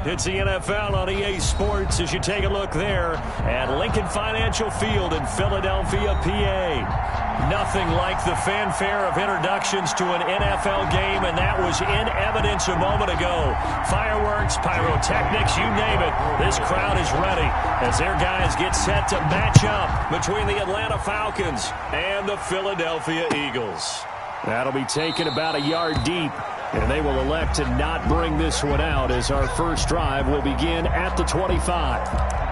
It's the NFL on EA Sports as you take a look there at Lincoln Financial Field in Philadelphia, PA. Nothing like the fanfare of introductions to an NFL game, and that was in evidence a moment ago. Fireworks, pyrotechnics, you name it. This crowd is ready as their guys get set to match up between the Atlanta Falcons and the Philadelphia Eagles. That'll be taken about a yard deep. And they will elect to not bring this one out as our first drive will begin at the 25.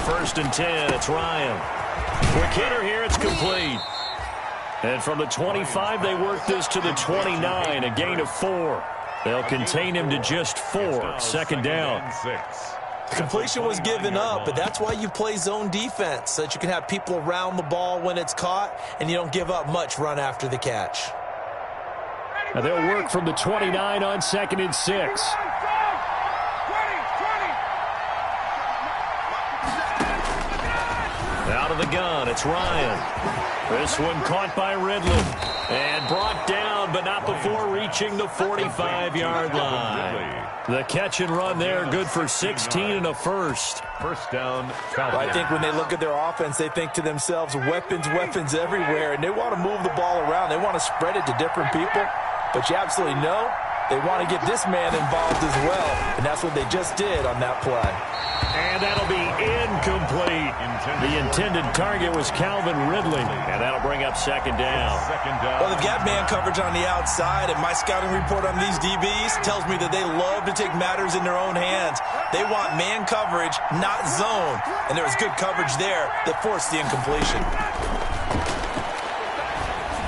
First and 10, it's Ryan. Quick hitter here, it's complete. And from the 25, they work this to the 29, a gain of 4. They'll contain him to just 4. Second down. Completion was given up, but that's why you play zone defense, so that you can have people around the ball when it's caught, and you don't give up much run after the catch. Now they'll work from the 29 on 2nd and 6. Out of the gun, it's Ryan. This one caught by Ridley and brought down, but not before reaching the 45-yard line. The catch and run there, good for 16 and a first. First down. I think when they look at their offense, they think to themselves, weapons everywhere, and they want to move the ball around. They want to spread it to different people, but you absolutely know they want to get this man involved as well, and that's what they just did on that play. And that'll be incomplete. The intended target was Calvin Ridley, and that'll bring up second down. Well, they've got man coverage on the outside, and my scouting report on these DBs tells me that they love to take matters in their own hands. They want man coverage, not zone, and there was good coverage there that forced the incompletion.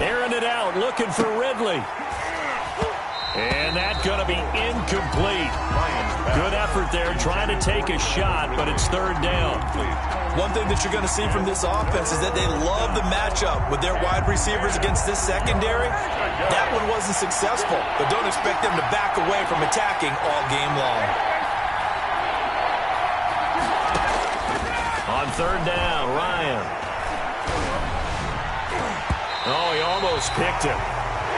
Airing it out, looking for Ridley. And that's going to be incomplete. Good effort there, trying to take a shot, but it's third down. One thing that you're going to see from this offense is that they love the matchup with their wide receivers against this secondary. That one wasn't successful, but don't expect them to back away from attacking all game long. On third down, Ryan. Oh, he almost picked him.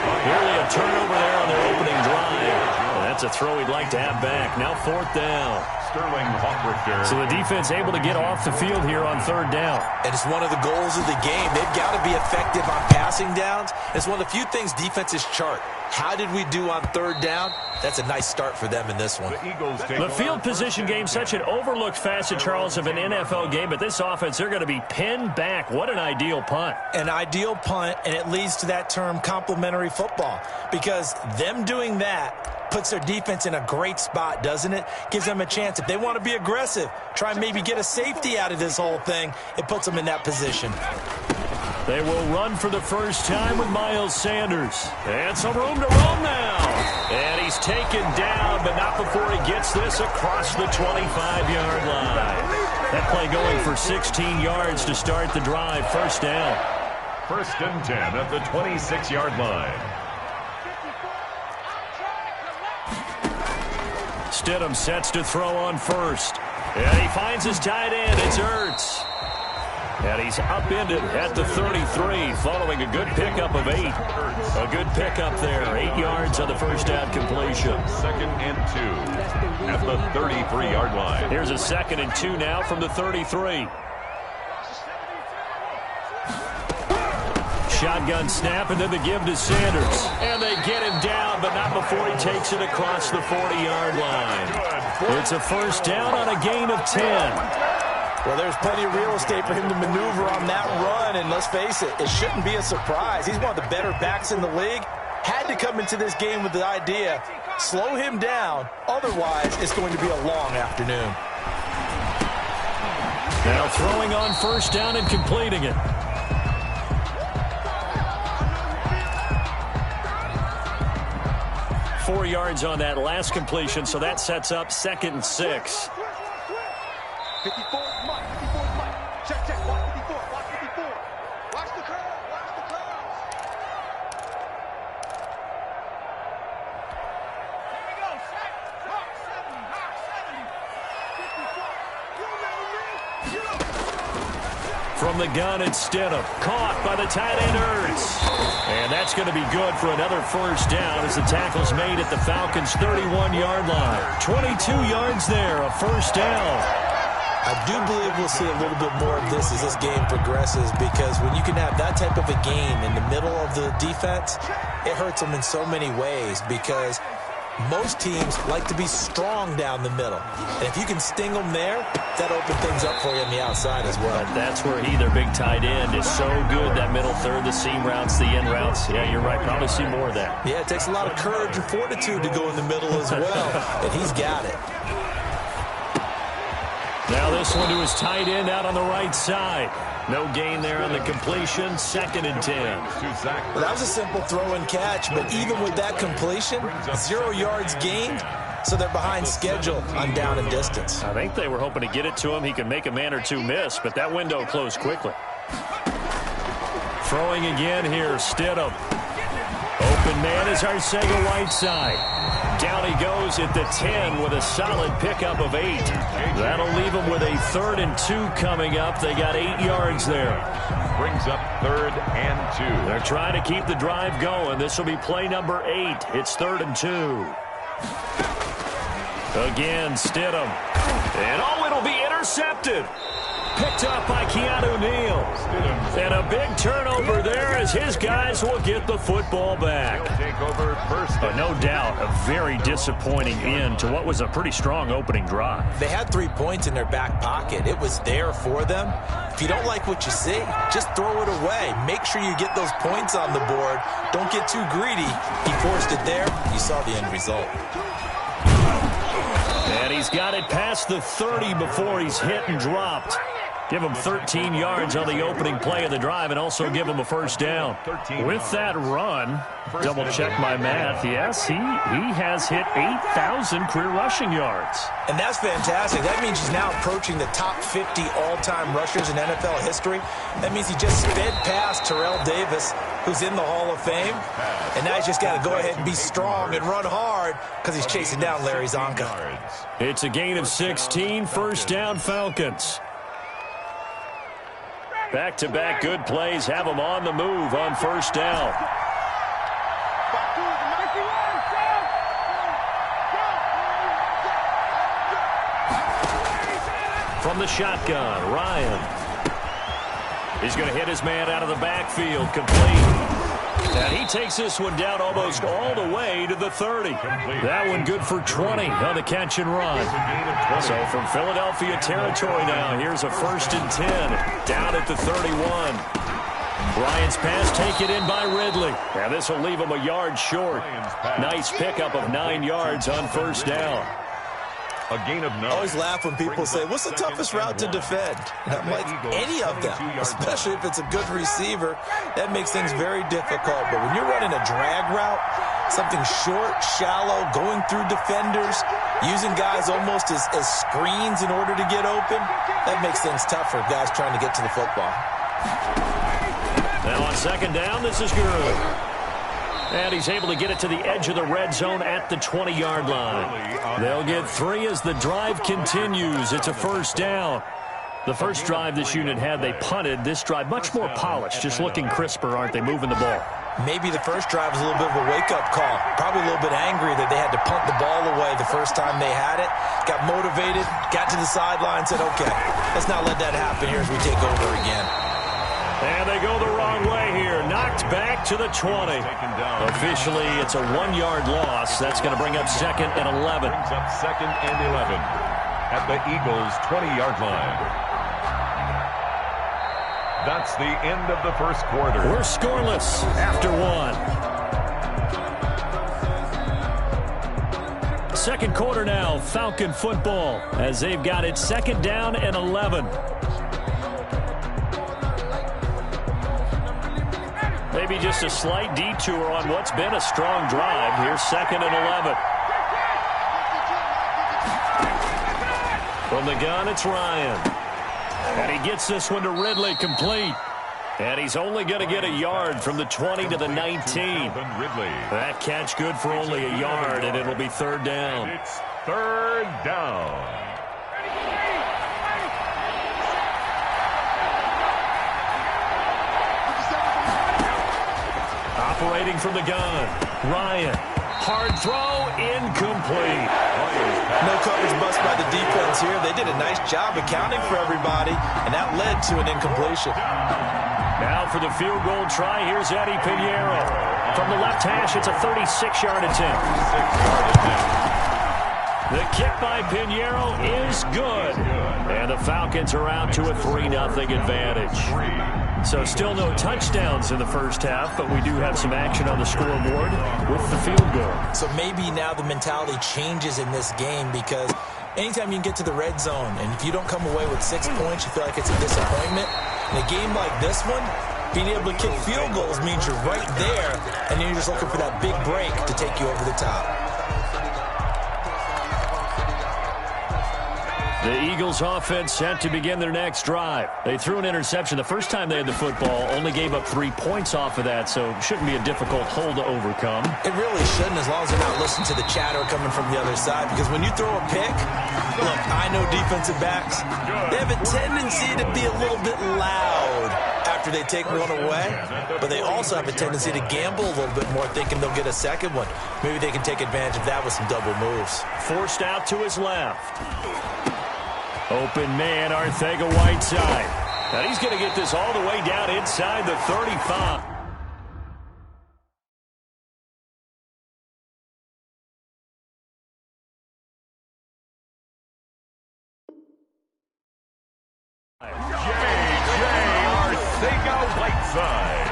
Nearly a turnover there on their opening drive. And that's a throw he'd like to have back. Now fourth down. So the defense able to get off the field here on third down. And it's one of the goals of the game. They've got to be effective on passing downs. It's one of the few things defenses chart. How did we do on third down? That's a nice start for them in this one. The field position game, such an overlooked facet, Charles, of an NFL game, but this offense, they're going to be pinned back. What an ideal punt. An ideal punt, and it leads to that term complementary football, because them doing that puts their defense in a great spot, doesn't it? Gives them a chance. If they want to be aggressive, try and maybe get a safety out of this whole thing, it puts them in that position. They will run for the first time with Miles Sanders. And some room to roam now. And he's taken down, but not before he gets this across the 25-yard line. That play going for 16 yards to start the drive. First down. First and 10 at the 26-yard line. Stidham sets to throw on first. And he finds his tight end. It's Ertz. And he's upended at the 33 following a good pickup of 8. A good pickup there. 8 yards on the first down completion. Second and 2 at the 33-yard line. Here's a second and 2 now from the 33. Shotgun snap, and then the give to Sanders. And they get him down, but not before he takes it across the 40-yard line. It's a first down on a gain of 10. Well, there's plenty of real estate for him to maneuver on that run, and let's face it, it shouldn't be a surprise. He's one of the better backs in the league. Had to come into this game with the idea, slow him down, otherwise it's going to be a long afternoon. Now throwing on first down and completing it. 4 yards on that last completion, so that sets up 2nd and 6. 54 is Mike. 54 is Mike. Check, check. Watch 54. Watch 54. Watch the curve. Watch the curve. Here we go. Set. Rock 70. Rock 70. 54. You ready, man? From the gun, it's Stidham. Caught by the tight end, Ertz. And that's going to be good for another first down as the tackle's made at the Falcons' 31-yard line. 22 yards there, a first down. I do believe we'll see a little bit more of this as this game progresses, because when you can have that type of a gain in the middle of the defense, it hurts them in so many ways, because most teams like to be strong down the middle. And if you can sting them there, that opens things up for you on the outside as well. But that's where their big tight end, is so good, that middle third, the seam routes, the in routes. Yeah, you're right. Probably see more of that. Yeah, it takes a lot of courage and fortitude to go in the middle as well, and he's got it. Now this one to his tight end out on the right side. No gain there on the completion. 2nd and 10. Well, that was a simple throw and catch, but even with that completion, 0 yards gained, so they're behind schedule on down and distance. I think they were hoping to get it to him. He could make a man or two miss, but that window closed quickly. Throwing again here, Stidham. Open man is Arcega-Whiteside. Down he goes at the 10 with a solid pickup of 8. That'll leave him with a 3rd and 2 coming up. They got 8 yards there. Brings up 3rd and 2. They're trying to keep the drive going. This will be play number 8. It's 3rd and 2. Again, Stidham. And it'll be intercepted. Picked up by Keanu Neal. And a big turnover there as his guys will get the football back. Take over first. But no doubt, a very disappointing end to what was a pretty strong opening drive. They had 3 points in their back pocket. It was there for them. If you don't like what you see, just throw it away. Make sure you get those points on the board. Don't get too greedy. He forced it there. You saw the end result. And he's got it past the 30 before he's hit and dropped. Give him 13 yards on the opening play of the drive and also give him a first down. With that run, double check my math, yes, he has hit 8,000 career rushing yards. And that's fantastic. That means he's now approaching the top 50 all-time rushers in NFL history. That means he just sped past Terrell Davis, who's in the Hall of Fame. And now he's just got to go ahead and be strong and run hard because he's chasing down Larry Zonka. It's a gain of 16, first down Falcons. Back-to-back good plays have them on the move on first down. From the shotgun, Ryan. He's going to hit his man out of the backfield, complete. And he takes this one down almost all the way to the 30. That one good for 20 on the catch and run. So from Philadelphia territory now, here's a 1st and 10 down at the 31. Bryant's pass taken in by Ridley. And this will leave him a yard short. Nice pickup of 9 yards on first down. A gain of 9. I always laugh when people say, what's the toughest route to defend? And I'm like, any of them, especially if it's a good receiver. That makes things very difficult. But when you're running a drag route, something short, shallow, going through defenders, using guys almost as screens in order to get open, that makes things tough for guys trying to get to the football. Now on second down, this is good. And he's able to get it to the edge of the red zone at the 20-yard line. They'll get 3 as the drive continues. It's a first down. The first drive this unit had, they punted. This drive, much more polished, just looking crisper, aren't they, moving the ball? Maybe the first drive was a little bit of a wake-up call. Probably a little bit angry that they had to punt the ball away the first time they had it. Got motivated, got to the sideline, said, okay, let's not let that happen here as we take over again. And they go the wrong way here. Knocked back to the 20. Officially, it's a 1-yard loss. That's going to bring up 2nd and 11. Brings up 2nd and 11 at the Eagles' 20-yard line. That's the end of the first quarter. We're scoreless after 1. Second quarter now, Falcon football, as they've got it 2nd down and 11. maybe just a slight detour on what's been a strong drive. Here's 2nd and 11. From the gun, it's Ryan. And he gets this one to Ridley, complete. And he's only going to get a yard from the 20 to the 19. That catch good for only a yard, and it'll be 3rd down. It's 3rd down. Operating from the gun, Ryan. Hard throw, incomplete. No coverage bust by the defense here. They did a nice job accounting for everybody, and that led to an incompletion. Now for the field goal try, here's Eddie Pinheiro. From the left hash, it's a 36-yard attempt. The kick by Pinheiro is good. And the Falcons are out to a 3-0 advantage. So still no touchdowns in the first half, but we do have some action on the scoreboard with the field goal. So maybe now the mentality changes in this game, because anytime you can get to the red zone, and if you don't come away with 6 points, you feel like it's a disappointment. In a game like this one, being able to kick field goals means you're right there, and then you're just looking for that big break to take you over the top. The Eagles offense set to begin their next drive. They threw an interception the first time they had the football, only gave up 3 points off of that, so shouldn't be a difficult hole to overcome. It really shouldn't, as long as they're not listening to the chatter coming from the other side, because when you throw a pick, look, I know defensive backs, they have a tendency to be a little bit loud after they take one away, but they also have a tendency to gamble a little bit more, thinking they'll get a second one. Maybe they can take advantage of that with some double moves. Forced out to his left. Open man, Arcega-Whiteside. Now he's going to get this all the way down inside the 35. Arcega-Whiteside.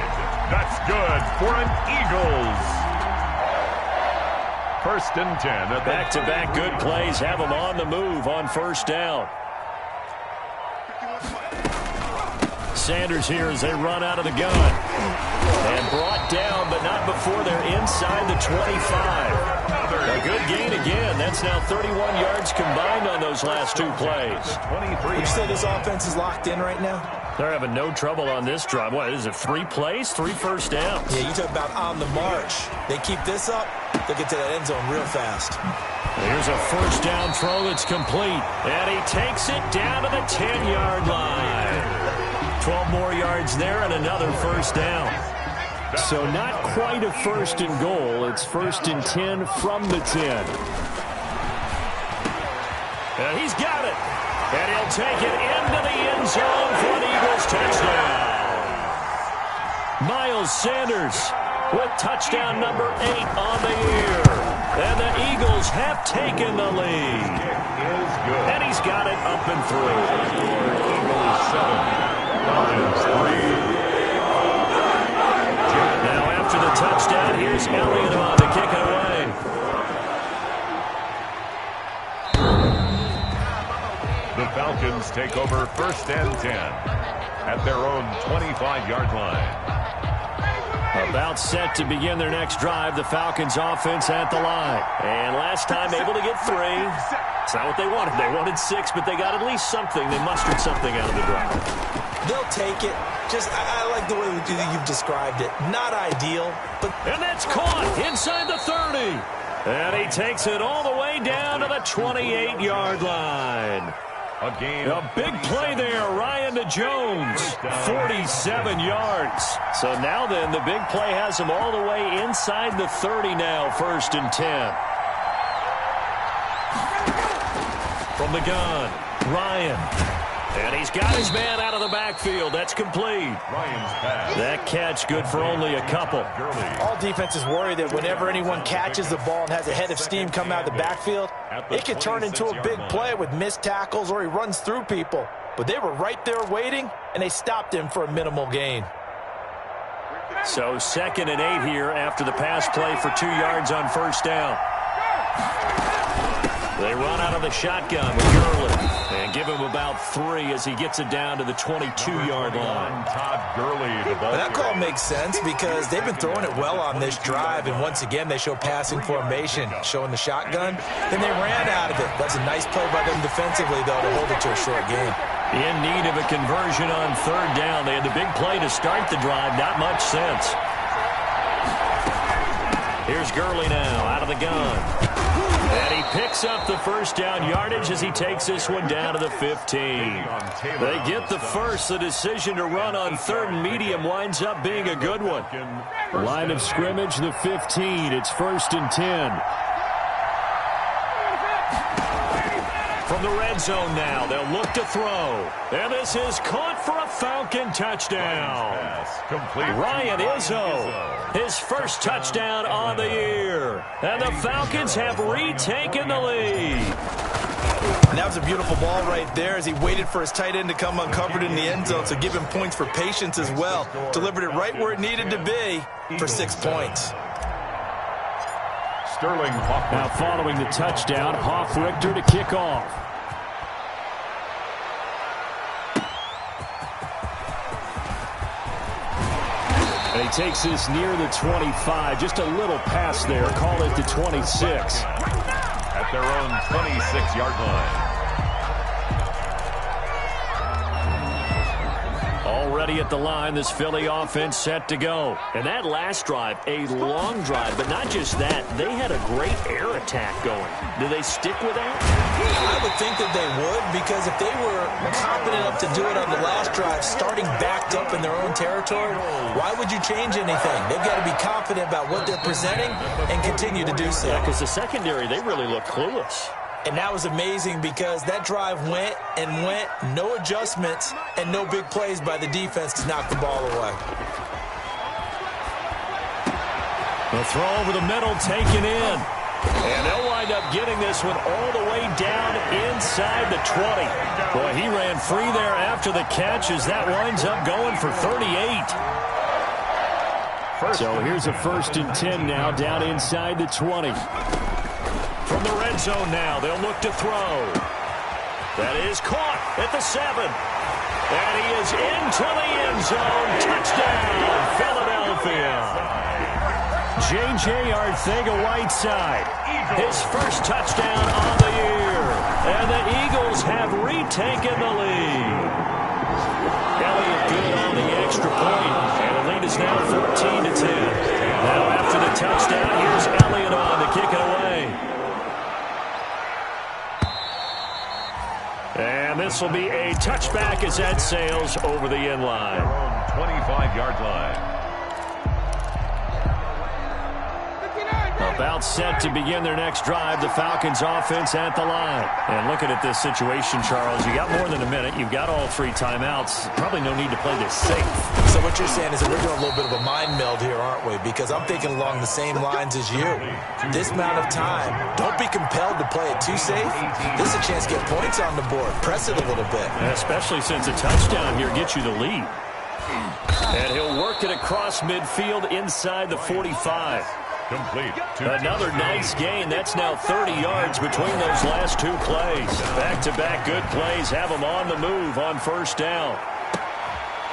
That's good for an Eagles. 1st and 10. Back-to-back good plays have them on the move on 1st down. Sanders here as they run out of the gun. And brought down, but not before they're inside the 25. A good gain again. That's now 31 yards combined on those last 2 plays. Would you say this offense is locked in right now? They're having no trouble on this drive. What is it, 3 plays, 3 first downs? Yeah, you talk about on the march. They keep this up, they'll get to that end zone real fast. Here's a 1st down throw that's complete. And he takes it down to the 10-yard line. 12 more yards there and another 1st down. So not quite a 1st and goal. It's 1st and 10 from the 10. And he's got it. And he'll take it into the end zone for an Eagles touchdown. Miles Sanders with touchdown number 8 on the year. And the Eagles have taken the lead. And he's got it up and through. Eagles 7. Now after the touchdown, here's Elliott on to kick it away. The Falcons take over 1st and 10 at their own 25-yard line. About set to begin their next drive, the Falcons offense at the line. And last time able to get 3. It's not what they wanted. They wanted 6, but they got at least something. They mustered something out of the drive. They'll take it. I like the way you've described it. Not ideal, but... And that's caught inside the 30. And he takes it all the way down to the 28-yard line. A big play there, Ryan to Jones, 47 yards. So now then, the big play has him all the way inside the 30 now, 1st and 10. From the gun, Ryan. And he's got his man out of the backfield. That's complete. Ryan's pass. That catch good for only a couple. All defenses worry that whenever anyone catches the ball and has a head of steam come out of the backfield, it can turn into a big play with missed tackles or he runs through people. But they were right there waiting, and they stopped him for a minimal gain. So 2nd and 8 here after the pass play for 2 yards on 1st down. They run out of the shotgun with Gurley and give him about 3 as he gets it down to the 22-yard line. Todd Gurley, the ball. That call makes sense because they've been throwing it well on this drive, and once again they show passing formation, showing the shotgun. Then they ran out of it. That's a nice play by them defensively, though, to hold it to a short game. In need of a conversion on 3rd down. They had the big play to start the drive. Not much sense. Here's Gurley now out of the gun. And he picks up the 1st down yardage as he takes this one down to the 15. They get the first. The decision to run on 3rd and medium winds up being a good one. Line of scrimmage, the 15. It's 1st and 10. From the red zone now, they'll look to throw. And this is caught for a Falcon touchdown. Ryan Izzo, his first touchdown on the year. And the Falcons have retaken the lead. And that was a beautiful ball right there as he waited for his tight end to come uncovered in the end zone, so give him points for patience as well. Delivered it right where it needed to be for 6 points. Sterling Hoffman. Now following the touchdown, Hoff-Richter to kick off. And he takes this near the 25. Just a little pass there. Call it the 26. At their own 26-yard line. Already at the line, this Philly offense set to go. And that last drive, a long drive, but not just that. They had a great air attack going. Do they stick with that? I would think that they would, because if they were confident enough to do it on the last drive, starting backed up in their own territory, why would you change anything? They've got to be confident about what they're presenting and continue to do so. Yeah, because the secondary, they really look clueless. And that was amazing because that drive went and went, no adjustments, and no big plays by the defense to knock the ball away. The throw over the middle, taken in. And they'll wind up getting this one all the way down inside the 20. Boy, he ran free there after the catch as that winds up going for 38. So here's a 1st and 10 now down inside the 20. From the red zone now, they'll look to throw. That is caught at the 7. And he is into the end zone. Touchdown, Philadelphia. J.J. Arcega-Whiteside, his first touchdown on the year. And the Eagles have retaken the lead. Elliott good on the extra point. And the lead is now 14-10. Now after the touchdown, here's Elliott on to kick it away. And this will be a touchback as that sails over the end line. 25-yard line. About set to begin their next drive, the Falcons offense at the line. And looking at this situation, Charles, you got more than a minute. You've got all 3 timeouts. Probably no need to play this safe. So what you're saying is that we're doing a little bit of a mind meld here, aren't we? Because I'm thinking along the same lines as you. This amount of time, don't be compelled to play it too safe. This is a chance to get points on the board. Press it a little bit. Especially since a touchdown here gets you the lead. And he'll work it across midfield inside the 45. Complete. Another nice gain. That's now 30 yards between those last 2 plays. Back-to-back good plays have them on the move on 1st down.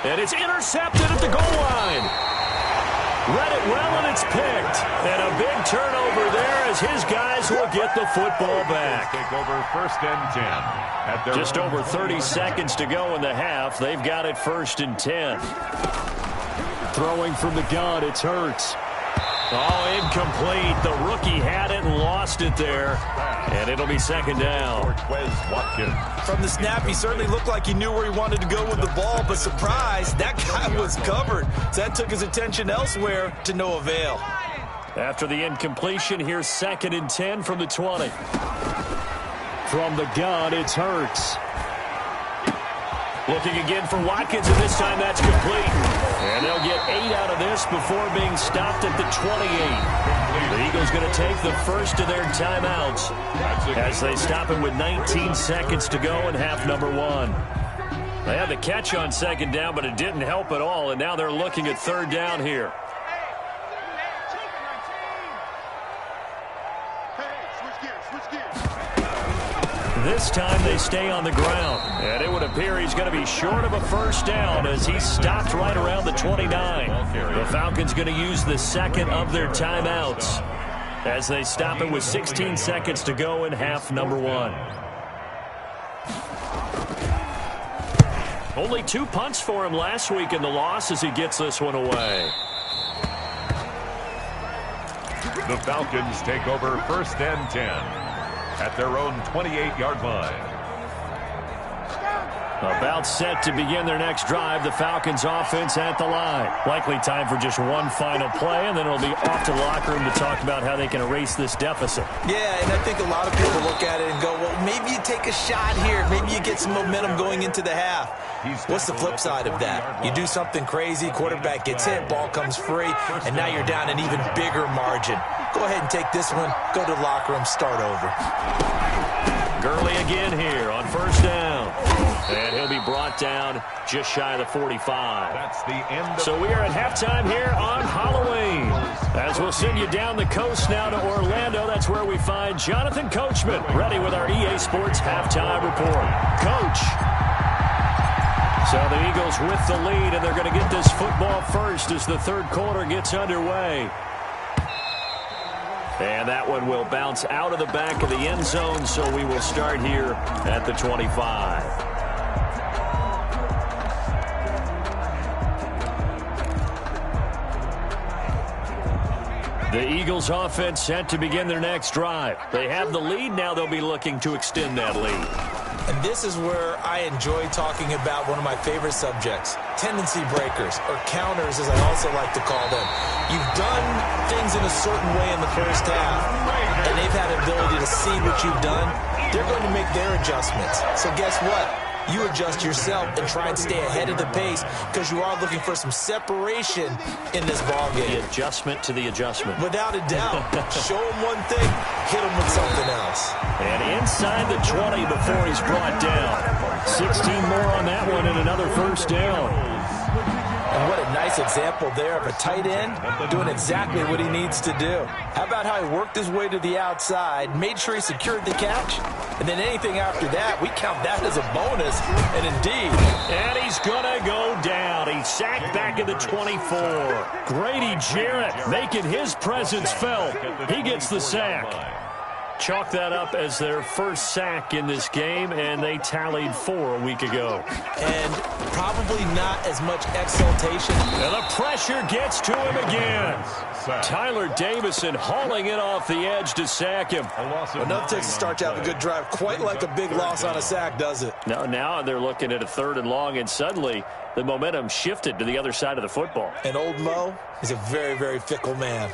And it's intercepted at the goal line. Read it well, and it's picked. And a big turnover there as his guys will get the football back. Take over 1st and 10. Just over 30 seconds to go in the half. They've got it 1st and 10. Throwing from the gun, it's Hurts. Oh, incomplete. The rookie had it and lost it there. And it'll be 2nd down. From the snap, he certainly looked like he knew where he wanted to go with the ball, but surprise, that guy was covered. So that took his attention elsewhere to no avail. After the incompletion, here's 2nd and 10 from the 20. From the gun, it's Hurts. Looking again for Watkins, and this time that's complete. And they'll get 8 out of this before being stopped at the 28. The Eagles going to take the first of their timeouts as they stop it with 19 seconds to go in half number 1. They had the catch on 2nd down, but it didn't help at all, and now they're looking at 3rd down here. This time they stay on the ground. And it would appear he's going to be short of a first down as he stopped right around the 29. The Falcons going to use the second of their timeouts as they stop it with 16 seconds to go in half number 1. Only 2 punts for him last week in the loss as he gets this one away. The Falcons take over first and 10 at their own 28-yard line. About set to begin their next drive, the Falcons offense at the line. Likely time for just one final play, and then it'll be off to the locker room to talk about how they can erase this deficit. Yeah, and I think a lot of people look at it and go, well, maybe you take a shot here. Maybe you get some momentum going into the half. What's the flip side of that? You do something crazy, quarterback gets hit, ball comes free, and now you're down an even bigger margin. Go ahead and take this one, go to the locker room, start over. Gurley again here on first down. And he'll be brought down just shy of the 45. That's the end. So we are at halftime here on Halloween. As we'll send you down the coast now to Orlando, that's where we find Jonathan Coachman, ready with our EA Sports halftime report. Coach. So the Eagles with the lead, and they're going to get this football first as the third quarter gets underway. And that one will bounce out of the back of the end zone, so we will start here at the 25. The Eagles offense set to begin their next drive. They have the lead. Now they'll be looking to extend that lead. And this is where I enjoy talking about one of my favorite subjects, tendency breakers, or counters as I also like to call them. You've done things in a certain way in the first half, and they've had an ability to see what you've done. They're going to make their adjustments. So guess what? You adjust yourself and try and stay ahead of the pace because you are looking for some separation in this ballgame. The adjustment to the adjustment. Without a doubt. Show him one thing, hit him with something else. And inside the 20 before he's brought down. 16 more on that one and another first down. And what a nice example there of a tight end doing exactly what he needs to do. How about how he worked his way to the outside, made sure he secured the catch, and then anything after that, we count that as a bonus, and indeed. And he's going to go down. He's sacked back at the 24. Grady Jarrett making his presence felt. He gets the sack. Chalk that up as their first sack in this game, and they tallied 4 a week ago. And probably not as much exultation. And the pressure gets to him again. Tyler Davison hauling it off the edge to sack him. Enough takes to start to have a good drive. Quite like a big loss on a sack, does it? Now they're looking at a 3rd and long, and suddenly the momentum shifted to the other side of the football. And old Mo is a very, very fickle man.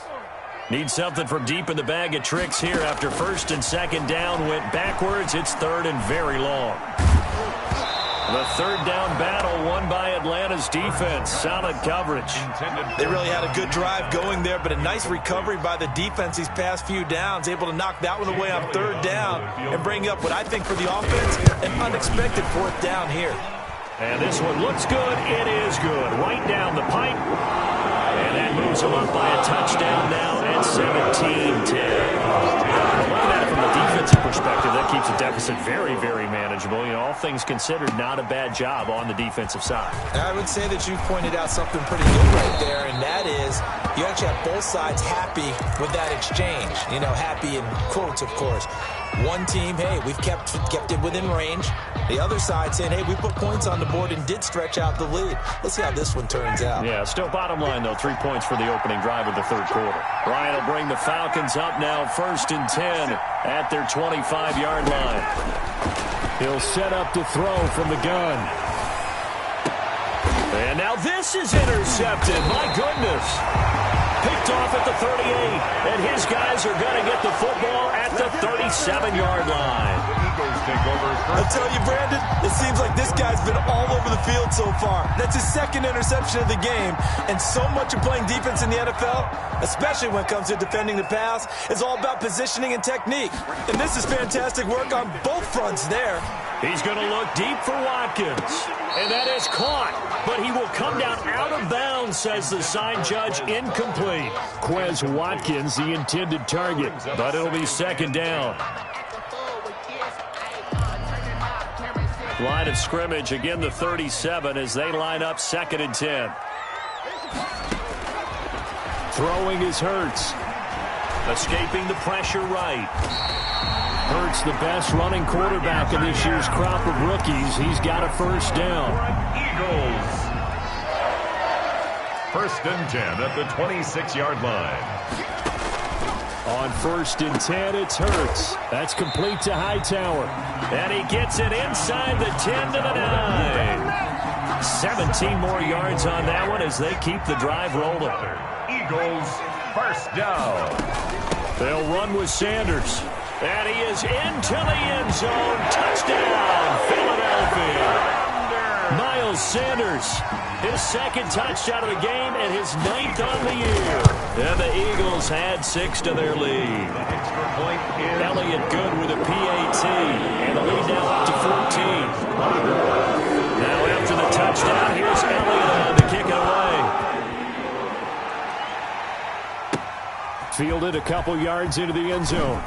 Need something from deep in the bag of tricks here after first and second down went backwards. It's 3rd and very long. The 3rd down battle won by Atlanta's defense. Solid coverage. They really had a good drive going there, but a nice recovery by the defense these past few downs. Able to knock that one away on 3rd down and bring up what I think for the offense, an unexpected 4th down here. And this one looks good. It is good. Right down the pipe. And that moves them up by a touchdown now at 17-10. Looking at it from the defensive perspective, that keeps the deficit very, very manageable. You know, all things considered, not a bad job on the defensive side. I would say that you pointed out something pretty good right there, and that is you actually have both sides happy with that exchange. You know, happy in quotes, of course. One team, hey, we've kept it within range. The other side saying, hey, we put points on the board and did stretch out the lead. Let's see how this one turns out. Yeah, still bottom line, though, 3 points for the opening drive of the 3rd quarter. Ryan will bring the Falcons up now 1st and 10 at their 25-yard line. He'll set up to throw from the gun. And now this is intercepted. My goodness. Picked off at the 38, and his guys are going to get the football at the 37-yard line. I'll tell you, Brandon, it seems like this guy's been all over the field so far. That's his 2nd interception of the game, and so much of playing defense in the NFL, especially when it comes to defending the pass, is all about positioning and technique. And this is fantastic work on both fronts there. He's going to look deep for Watkins, and that is caught, but he will come down out of bounds, says the side judge, incomplete. Quez Watkins, the intended target, but it'll be 2nd down. Line of scrimmage, again the 37 as they line up 2nd and 10. Throwing is Hurts. Escaping the pressure right. Hurts, the best running quarterback in this year's crop of rookies. He's got a first down. Eagles. 1st and 10 at the 26-yard line. On 1st and 10, it's Hurts. That's complete to Hightower. And he gets it inside the 10 to the 9. 17 more yards on that one as they keep the drive rolling. Eagles, 1st down. They'll run with Sanders. And he is into the end zone. Touchdown, Philadelphia. Miles Sanders, his 2nd touchdown of the game and his 9th on the year. And the Eagles add 6 to their lead. Extra point in. Elliott good with a PAT. And the lead now up to 14. Now after the touchdown, here's Elliott on to kick it away. Fielded a couple yards into the end zone.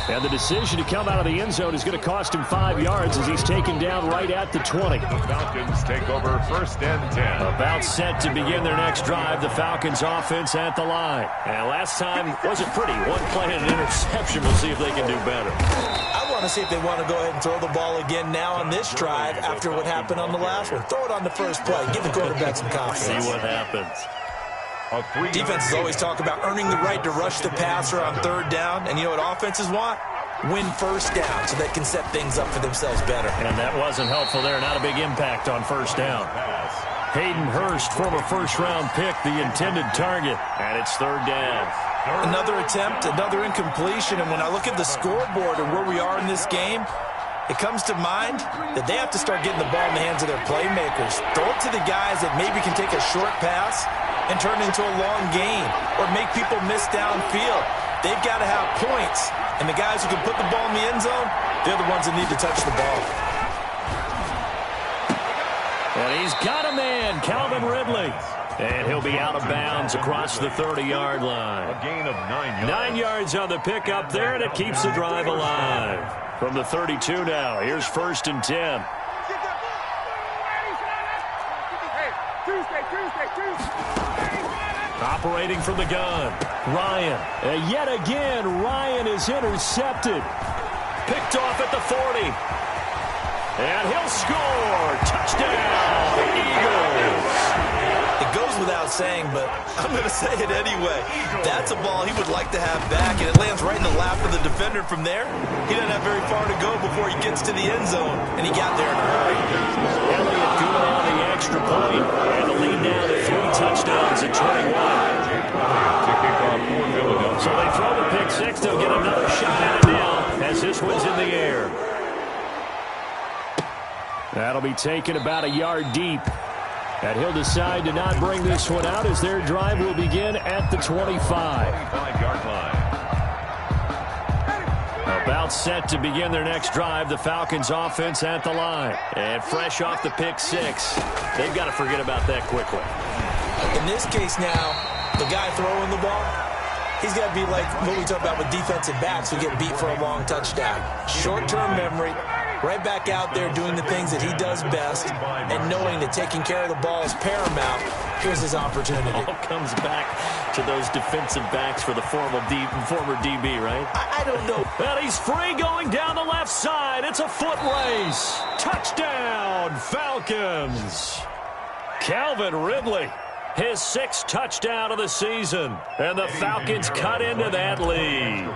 And the decision to come out of the end zone is going to cost him 5 yards as he's taken down right at the 20. The Falcons take over 1st and 10. About set to begin their next drive, the Falcons offense at the line. And last time wasn't pretty. One play and an interception. We'll see if they can do better. I want to see if they want to go ahead and throw the ball again now on this drive after what happened on the last one. Throw it on the first play. Give the quarterback some confidence. See what happens. Defenses always talk about earning the right to rush the passer on 3rd down. And you know what offenses want? Win 1st down so they can set things up for themselves better. And that wasn't helpful there. Not a big impact on 1st down. Hayden Hurst, former 1st-round pick, the intended target. And it's 3rd down. Another attempt, another incompletion. And when I look at the scoreboard and where we are in this game, it comes to mind that they have to start getting the ball in the hands of their playmakers. Throw it to the guys that maybe can take a short pass and turn it into a long gain or make people miss downfield. They've got to have points. And the guys who can put the ball in the end zone, they're the ones that need to touch the ball. And he's got a man, Calvin Ridley. And he'll be out of bounds across the 30-yard line. A gain of 9 yards. 9 yards on the pickup there, and it keeps the drive alive. From the 32 now, here's 1st and 10. Operating from the gun, Ryan. And yet again, Ryan is intercepted. Picked off at the 40. And he'll score. Touchdown, Eagles. It goes without saying, but I'm going to say it anyway. That's a ball he would like to have back, and it lands right in the lap of the defender from there. He doesn't have very far to go before he gets to the end zone, and he got there in a hurry. Elliott good on the extra point, and the lead now to 3 touchdowns at 21. So they throw the pick 6. They'll get another shot at it now as this one's in the air. That'll be taken about a yard deep. And he'll decide to not bring this one out as their drive will begin at the 25-yard line. About set to begin their next drive, the Falcons offense at the line. And fresh off the pick 6, they've got to forget about that quickly. In this case now, the guy throwing the ball, he's got to be like what we talk about with defensive backs who get beat for a long touchdown. Short-term memory, right back out there doing the things that he does best, and knowing that taking care of the ball is paramount. Here's his opportunity. All comes back to those defensive backs for the former DB, right? I don't know. And he's free going down the left side. It's a foot race. Touchdown, Falcons. Calvin Ridley, his 6th touchdown of the season. And the Falcons cut into that lead.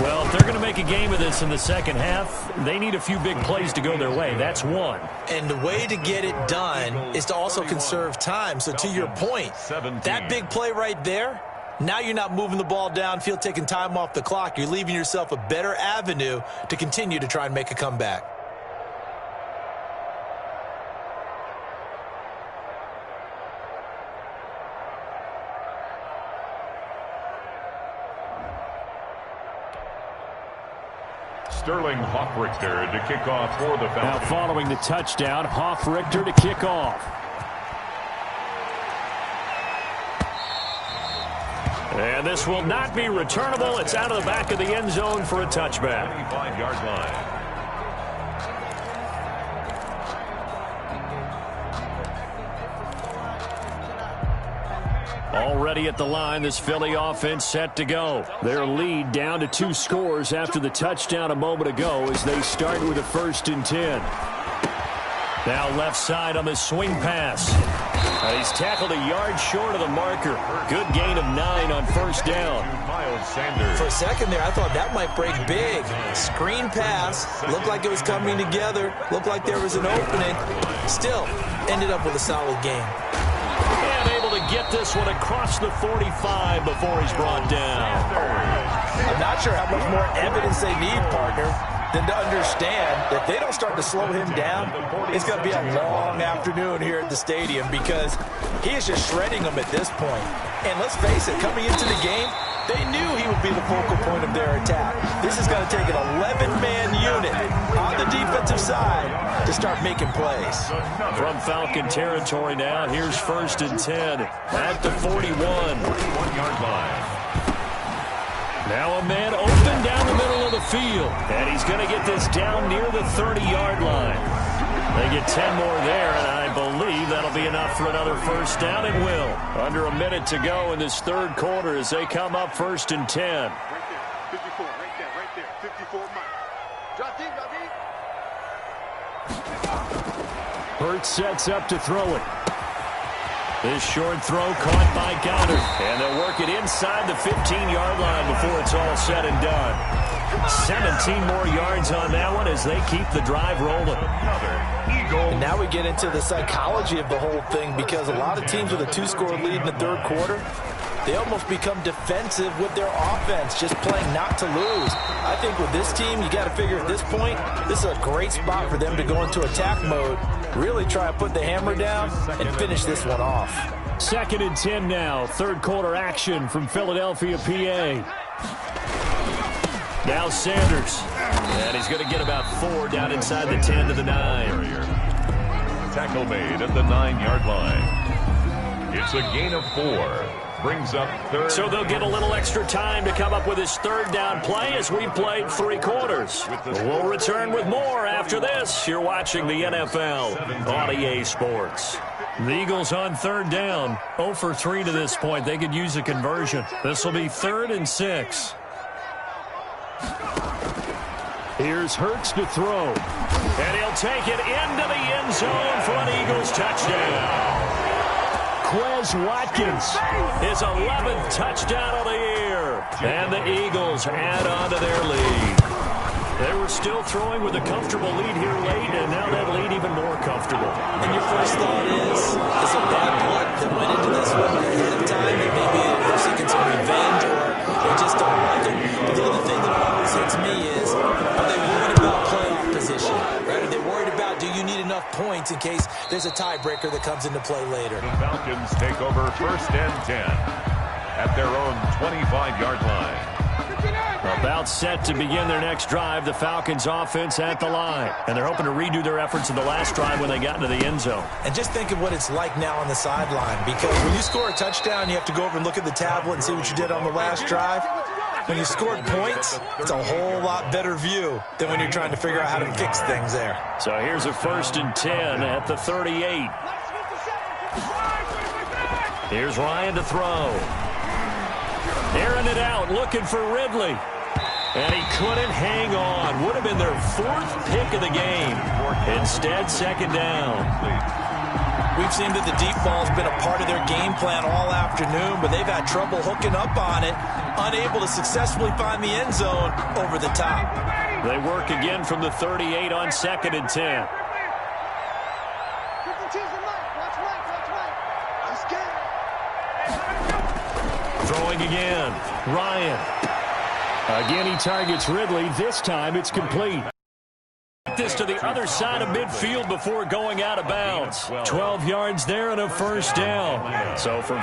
Well, if they're going to make a game of this in the second half, they need a few big plays to go their way. That's one. And the way to get it done is to also conserve time. So to your point, that big play right there, now you're not moving the ball downfield, taking time off the clock. You're leaving yourself a better avenue to continue to try and make a comeback. Sterling Hoffrichter to kick off for the Falcons. Now following the touchdown, Hoffrichter to kick off. And this will not be returnable. It's out of the back of the end zone for a touchback. 25-yard line. Already at the line, this Philly offense set to go. Their lead down to 2 scores after the touchdown a moment ago as they start with a 1st and 10. Now left side on the swing pass. He's tackled a yard short of the marker. Good gain of 9 on 1st down. For a second there, I thought that might break big. Screen pass. Looked like it was coming together. Looked like there was an opening. Still, ended up with a solid game. And able to get this one across the 45 before he's brought down. I'm not sure how much more evidence they need, partner, than to understand that they don't start to slow him down. It's going to be a long afternoon here at the stadium because he is just shredding them at this point. And let's face it, coming into the game, they knew he would be the focal point of their attack. This is going to take an 11-man unit on the defensive side to start making plays. From Falcon territory now, here's 1st and 10 at the 41-yard line. Now a man open down the middle of the field, and he's going to get this down near the 30-yard line. They get 10 more there, and I believe that'll be enough for another 1st down. It will. Under a minute to go in this 3rd quarter as they come up 1st and 10. Right there, 54, right there, 54 Mike. Drop deep, drop deep. Hurts sets up to throw it. This short throw caught by Goddard. And they'll work it inside the 15-yard line before it's all said and done. 17 more yards on that one as they keep the drive rolling. And now we get into the psychology of the whole thing because a lot of teams with a 2-score lead in the 3rd quarter, they almost become defensive with their offense, just playing not to lose. I think with this team, you got to figure at this point, this is a great spot for them to go into attack mode, really try to put the hammer down and finish this one off. 2nd and 10 now, 3rd quarter action from Philadelphia, PA. Now Sanders, and he's going to get about 4 down inside the 10 to the 9. Tackle made at the 9-yard line. It's a gain of 4. Brings up 3rd. So they'll get a little extra time to come up with his 3rd down play as we played 3 quarters. We'll return with more after this. You're watching the NFL on EA Sports. The Eagles on 3rd down. 0 for 3 to this point. They could use a conversion. This will be 3rd and 6. Here's Hurts to throw. And he'll take it into the end zone for an Eagles touchdown. Quez Watkins, his 11th touchdown of the year. And the Eagles add on to their lead. They were still throwing with a comfortable lead here late, and now that lead even more comfortable. And your first thought is a bad blood that went into this one ahead of time, and maybe they're seeking some revenge or they just don't like it. But the other thing that always hits me is, are they worried about playoff position? Right? Are they worried about, do you need enough points in case there's a tiebreaker that comes into play later? The Falcons take over 1st and 10 at their own 25-yard line. About set to begin their next drive, the Falcons offense at the line. And they're hoping to redo their efforts in the last drive when they got into the end zone. And just think of what it's like now on the sideline, because when you score a touchdown, you have to go over and look at the tablet and see what you did on the last drive. When you scored points, it's a whole lot better view than when you're trying to figure out how to fix things there. So here's a 1st and 10 at the 38. Here's Ryan to throw. Airing it out, looking for Ridley. And he couldn't hang on. Would have been their 4th pick of the game. Instead, 2nd down. We've seen that the deep ball's been a part of their game plan all afternoon, but they've had trouble hooking up on it, unable to successfully find the end zone over the top. They work again from the 38 on 2nd and 10. Throwing again. Ryan. Again, he targets Ridley. This time, it's complete. This to the other side of midfield before going out of bounds. 12 yards there and a 1st down. So from